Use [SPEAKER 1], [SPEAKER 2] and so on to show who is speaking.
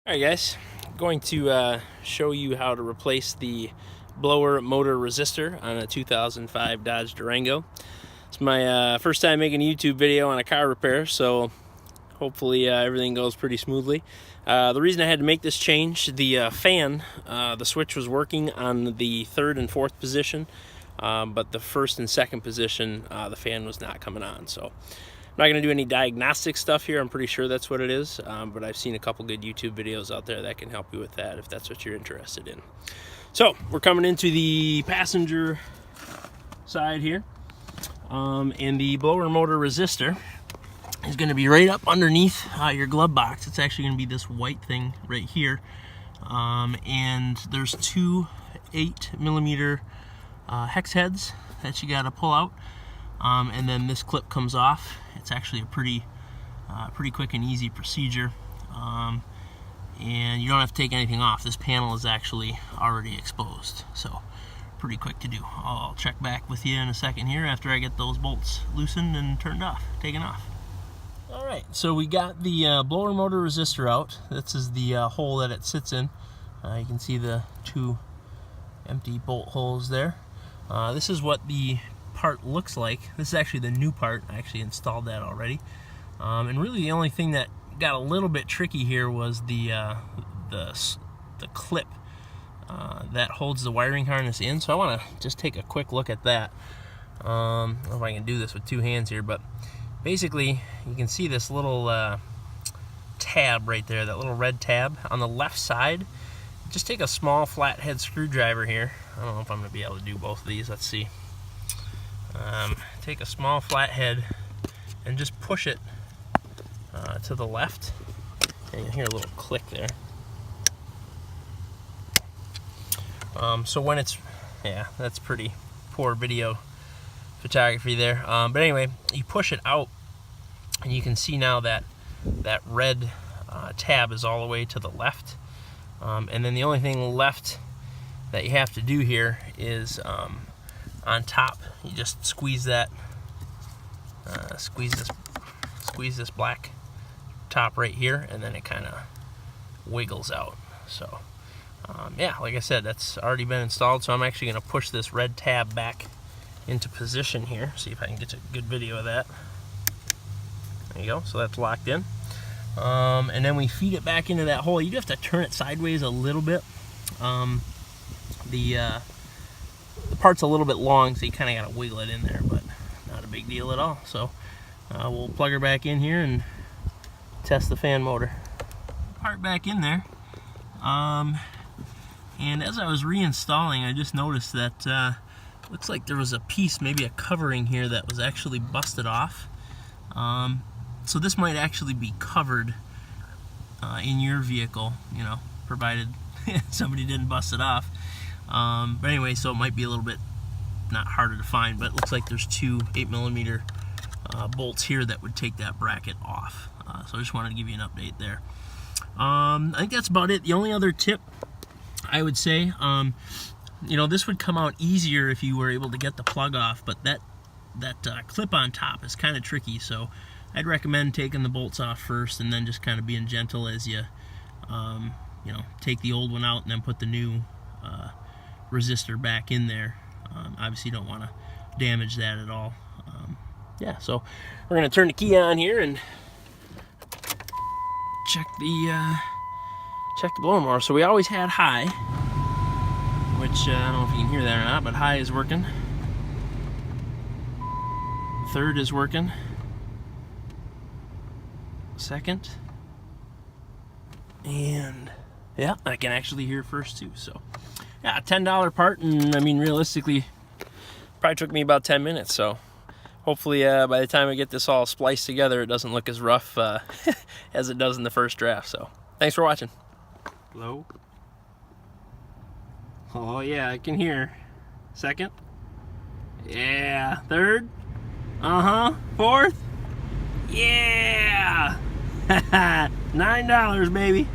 [SPEAKER 1] Alright guys, I'm going to show you how to replace the blower motor resistor on a 2005 Dodge Durango. It's my first time making a YouTube video on a car repair, so hopefully everything goes pretty smoothly. The reason I had to make this change, the fan, the switch was working on the third and fourth position, but the first and second position, the fan was not coming on. So I'm not going to do any diagnostic stuff here. I'm pretty sure that's what it is, but I've seen a couple good YouTube videos out there that can help you with that if that's what you're interested in. So we're coming into the passenger side here, and the blower motor resistor is going to be right up underneath your glove box. It's actually going to be this white thing right here, and there's two 8mm hex heads that you got to pull out. And then this clip comes off. It's actually a pretty quick and easy procedure, and you don't have to take anything off. This panel is actually already exposed, so pretty quick to do. I'll check back with you in a second here after I get those bolts loosened and taken off. Alright, so we got the blower motor resistor out. This is the hole that it sits in. You can see the two empty bolt holes there. This is what the part looks like. This is actually the new part. I actually installed that already, and really the only thing that got a little bit tricky here was the clip that holds the wiring harness in. So I want to just take a quick look at that. I don't know if I can do this with two hands here, but basically you can see this little tab right there, that little red tab on the left side. Just take a small flathead screwdriver here. I don't know if I'm going to be able to do both of these. Let's see. Take a small flathead and just push it to the left, and you'll hear a little click there. So when it's, yeah, that's pretty poor video photography there, but anyway, you push it out and you can see now that that red tab is all the way to the left, and then the only thing left that you have to do here is on top, you just squeeze that, squeeze this black top right here, and then it kind of wiggles out. So yeah, like I said, that's already been installed. So I'm actually going to push this red tab back into position here. See if I can get a good video of that. There you go. So that's locked in, and then we feed it back into that hole. You do have to turn it sideways a little bit. The part's a little bit long, so you kind of got to wiggle it in there, but not a big deal at all. So we'll plug her back in here and test the fan motor. Part back in there, and as I was reinstalling, I just noticed that looks like there was a piece, maybe a covering here, that was actually busted off. So this might actually be covered in your vehicle, you know, provided somebody didn't bust it off. But anyway, so it might be a little bit not harder to find, but it looks like there's two 8mm bolts here that would take that bracket off. So I just wanted to give you an update there. I think that's about it. The only other tip I would say, you know, this would come out easier if you were able to get the plug off, but that clip on top is kind of tricky. So I'd recommend taking the bolts off first and then just kind of being gentle as you, you know, take the old one out and then put the new resistor back in there. Obviously you don't want to damage that at all. Yeah, so we're going to turn the key on here and check the blower motor. So we always had high, which I don't know if you can hear that or not, but high is working. Third is working. Second. And yeah, I can actually hear first too. So yeah, $10 part, and I mean realistically probably took me about 10 minutes. So hopefully by the time I get this all spliced together, it doesn't look as rough as it does in the first draft. So thanks for watching. Hello. Oh yeah, I can hear. Second. Yeah. Third. Fourth. Yeah. $9, baby.